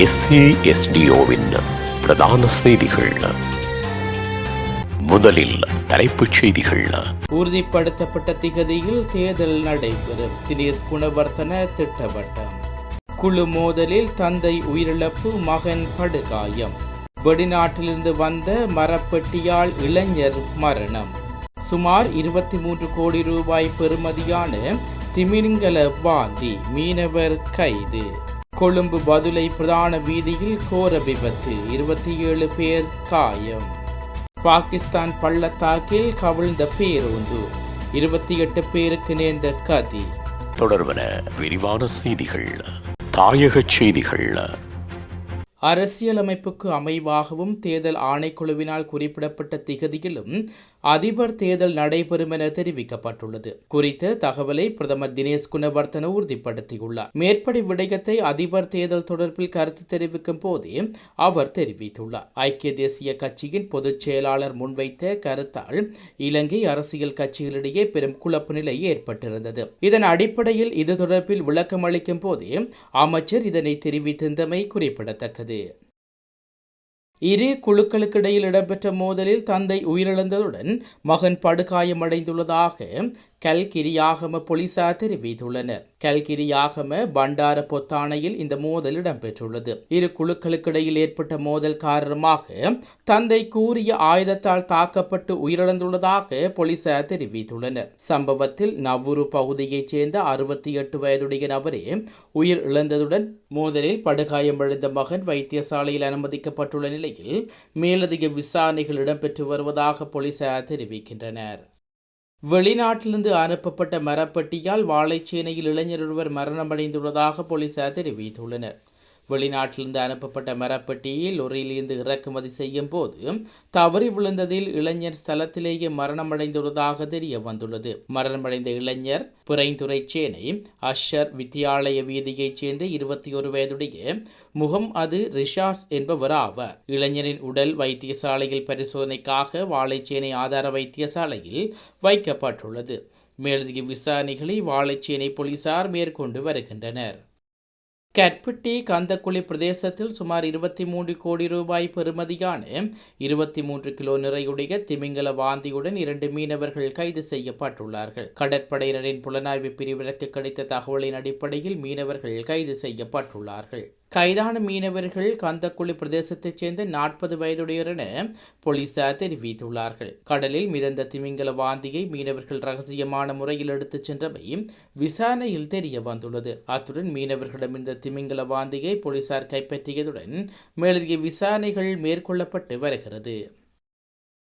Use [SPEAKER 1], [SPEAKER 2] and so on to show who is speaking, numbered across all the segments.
[SPEAKER 1] SASDOவின் பிரதான செய்திகள். முதலில் தலைப்புச் செய்திகள்.
[SPEAKER 2] உறுதிப்படுத்தப்பட்ட திகதியில் தேர்தல் நடைபெறும். தினேஷ் குணவர்த்தன திட்டவட்டம். குழு மோதலில் தந்தை உயிரிழப்பு, மகன் படுகாயம். வெளிநாட்டிலிருந்து வந்த மரப்பெட்டியால் இளைஞர் மரணம். சுமார் 23 கோடி ரூபாய் பெறுமதியான திமிங்கல வாந்தி, மீனவர் கைது. கொழும்பு பதுளை பிரதான வீதியில் கோர விபத்து, 27 பேர் காயம். பாகிஸ்தான் பள்ளத்தாக்கில் கவிழ்ந்த பேருந்து, 28 பேருக்கு நேர்ந்த கதி.
[SPEAKER 1] தொடர்வன விரிவான செய்திகள். தாயகச் செய்திகள்.
[SPEAKER 2] அரசியலமைப்புக்கு அமைவாகவும் தேர்தல் ஆணைக்குழுவினால் குறிப்பிடப்பட்ட திகதியிலும் அதிபர் தேர்தல் நடைபெறும் என தெரிவிக்கப்பட்டுள்ளது. குறித்த தகவலை பிரதமர் தினேஷ் குணவர்த்தன உறுதிப்படுத்தியுள்ளார். மேற்படி விடயத்தை அதிபர் தேர்தல் தொடர்பில் கருத்து தெரிவிக்கும் போதே அவர் தெரிவித்துள்ளார். ஐக்கிய தேசிய கட்சியின் பொதுச் செயலாளர் முன்வைத்த கருத்தால் இலங்கை அரசியல் கட்சிகளிடையே பெரும் குழப்ப நிலை ஏற்பட்டிருந்தது. இதன் அடிப்படையில் இது தொடர்பில் விளக்கம் அளிக்கும் போதே அமைச்சர் இதனை தெரிவித்திருந்தமை குறிப்பிடத்தக்கது. இரு குழுக்களுக்கிடையில் இடம்பெற்ற மோதலில் தந்தை உயிரிழந்ததுடன் மகன் படுகாயமடைந்துள்ளதாக கல்கிரியாகம போலீசார் தெரிவித்துள்ளனர். கல்கிரியாகம பண்டார பொத்தானையில் இந்த மோதல் இடம்பெற்றுள்ளது. இரு குழுக்களுக்கிடையில் ஏற்பட்ட மோதல் காரணமாக தந்தை கூறிய ஆயுதத்தால் தாக்கப்பட்டு உயிரிழந்துள்ளதாக போலீசார் தெரிவித்துள்ளனர். சம்பவத்தில் நவ்வூரு பகுதியைச் சேர்ந்த 68 வயதுடைய நபரே உயிர் இழந்ததுடன் மோதலில் படுகாயமடைந்த மகன் வைத்தியசாலையில் அனுமதிக்கப்பட்டுள்ள நிலையில் மேலதிக விசாரணைகள் இடம்பெற்று வருவதாக போலீசார் தெரிவிக்கின்றனர். வெளிநாட்டிலிருந்து அனுப்பப்பட்ட மரப்பெட்டியால் வாழைச்சேனையில் இளைஞர் ஒருவர் மரணமடைந்துள்ளதாக போலீசார் தெரிவித்துள்ளனர். வெளிநாட்டிலிருந்து அனுப்பப்பட்ட மரப்பெட்டியை லொரியிலிருந்து இறக்குமதி செய்யும் போது தவறி விழுந்ததில் இளைஞர் ஸ்தலத்திலேயே மரணமடைந்துள்ளதாக தெரிய வந்துள்ளது. மரணமடைந்த இளைஞர் பிறைந்துறை சேனை அஷர் வித்தியாலய வீதியைச் சேர்ந்த 21 வயதுடைய முகம்மது ரிஷாஸ் என்பவர் ஆவார். இளைஞரின் உடல் வைத்தியசாலையில் பரிசோதனைக்காக வாழைச்சேனை ஆதார வைத்தியசாலையில் வைக்கப்பட்டுள்ளது. மேலதிக விசாரணைகளை வாழைச்சேனை போலீசார் மேற்கொண்டு வருகின்றனர். கட்பட்டி கந்தக்குழி பிரதேசத்தில் சுமார் 23 கோடி ரூபாய் பெறுமதியான 23 கிலோ நிறையுடைய திமிங்கல வாந்தியுடன் 2 மீனவர்கள் கைது செய்யப்பட்டுள்ளார்கள். கடற்படையினரின் புலனாய்வு பிரிவிற்கு கிடைத்த தகவலின் அடிப்படையில் மீனவர்கள் கைது செய்யப்பட்டுள்ளார்கள். கைதான மீனவர்கள் கந்தக்குழி பிரதேசத்தைச் சேர்ந்த 40 வயதுடையர் என போலீசார் தெரிவித்துள்ளார்கள். கடலில் மிதந்த திமிங்கல வாந்தியை மீனவர்கள் ரகசியமான முறையில் எடுத்துச் சென்றமை விசாரணையில் தெரிய வந்துள்ளது. அத்துடன் மீனவர்களிடம் இந்த திமிங்கல வாந்தியை போலீசார் கைப்பற்றியதுடன் மேலதிக விசாரணைகள் மேற்கொள்ளப்பட்டு வருகிறது.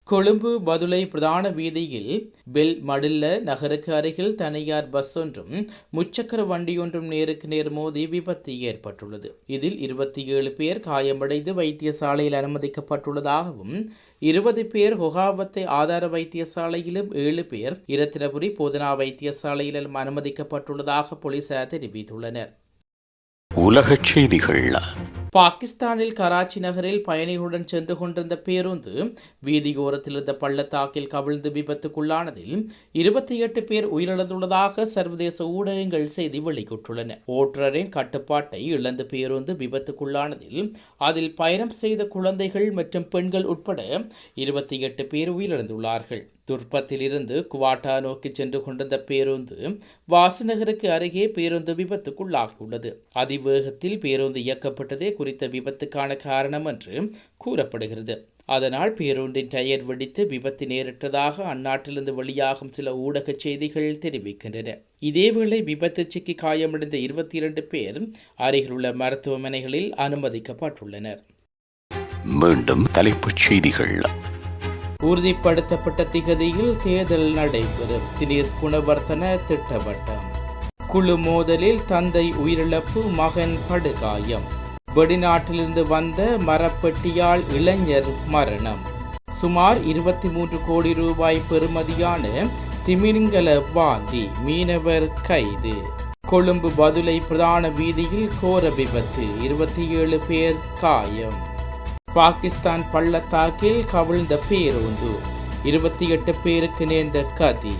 [SPEAKER 2] கொழும்பு பதுளை பிரதான வீதியில் பெல் மடில்ல நகருக்கு அருகில் தனியார் பஸ் ஒன்றும் முச்சக்கர வண்டியொன்றும் நேருக்கு நேர் மோதி விபத்து ஏற்பட்டுள்ளது. இதில் 27 பேர் காயமடைந்து வைத்தியசாலையில் அனுமதிக்கப்பட்டுள்ளதாகவும் 20 பேர் ஹொகாவத்தை ஆதார வைத்தியசாலையிலும் 7 பேர் இரத்தினபுரி போதனா வைத்தியசாலையிலும் அனுமதிக்கப்பட்டுள்ளதாக போலீசார் தெரிவித்துள்ளனர்.
[SPEAKER 1] உலகச் செய்திகள்.
[SPEAKER 2] பாகிஸ்தானில் கராச்சி நகரில் பயணிகளுடன் சென்று கொண்டிருந்த பேருந்து வீதியோரத்தில் இருந்த பள்ளத்தாக்கில் கவிழ்ந்து விபத்துக்குள்ளானதில் 28 பேர் உயிரிழந்துள்ளதாக சர்வதேச ஊடகங்கள் செய்தி வெளியிட்டுள்ளன. ஓட்டுநரின் கட்டுப்பாட்டை இழந்த பேருந்து விபத்துக்குள்ளானதில் அதில் பயணம் செய்த குழந்தைகள் மற்றும் பெண்கள் உட்பட 28 பேர் உயிரிழந்துள்ளார்கள். துர்பத்திலிருந்து குவாட்டா நோக்கி சென்று கொண்டிருந்த பேருந்து வாசுநகருக்கு அருகே பேருந்து விபத்துக்குள்ளாகியுள்ளது. அதிவேகத்தில் பேருந்து இயக்கப்பட்டதே குறித்த விபத்துக்கான காரணம் என்று கூறப்படுகிறது. அதனால் பேருந்தின் டயர் வெடித்து விபத்து நேரிட்டதாக அந்நாட்டிலிருந்து வெளியாகும் சில ஊடக செய்திகள் தெரிவிக்கின்றன. இதேவேளை விபத்து சிக்கி காயமடைந்த 22 பேர் அருகிலுள்ள மருத்துவமனைகளில் அனுமதிக்கப்பட்டுள்ளனர்.
[SPEAKER 1] மீண்டும் தலைப்புச் செய்திகள்.
[SPEAKER 2] உறுதிப்படுத்தப்பட்ட திகதியில் தேர்தல் நடைபெறும். தினேஷ் குணவர்த்தன திட்டவட்டம். குழு மோதலில் தந்தை உயிரிழப்பு, மகன் படுகாயம். வெளிநாட்டிலிருந்து வந்த மரப்பெட்டியால் இளைஞர் மரணம். சுமார் 23 கோடி ரூபாய் பெறுமதியான திமிங்கல வாந்தி, மீனவர் கைது. கொழும்பு பதுளை பிரதான வீதியில் கோர விபத்து, 27 பேர் காயம். பாகிஸ்தான் பள்ளத்தாக்கில் கவிழ்ந்த பேருந்து, 28 பேருக்கு நேர்ந்த கதி.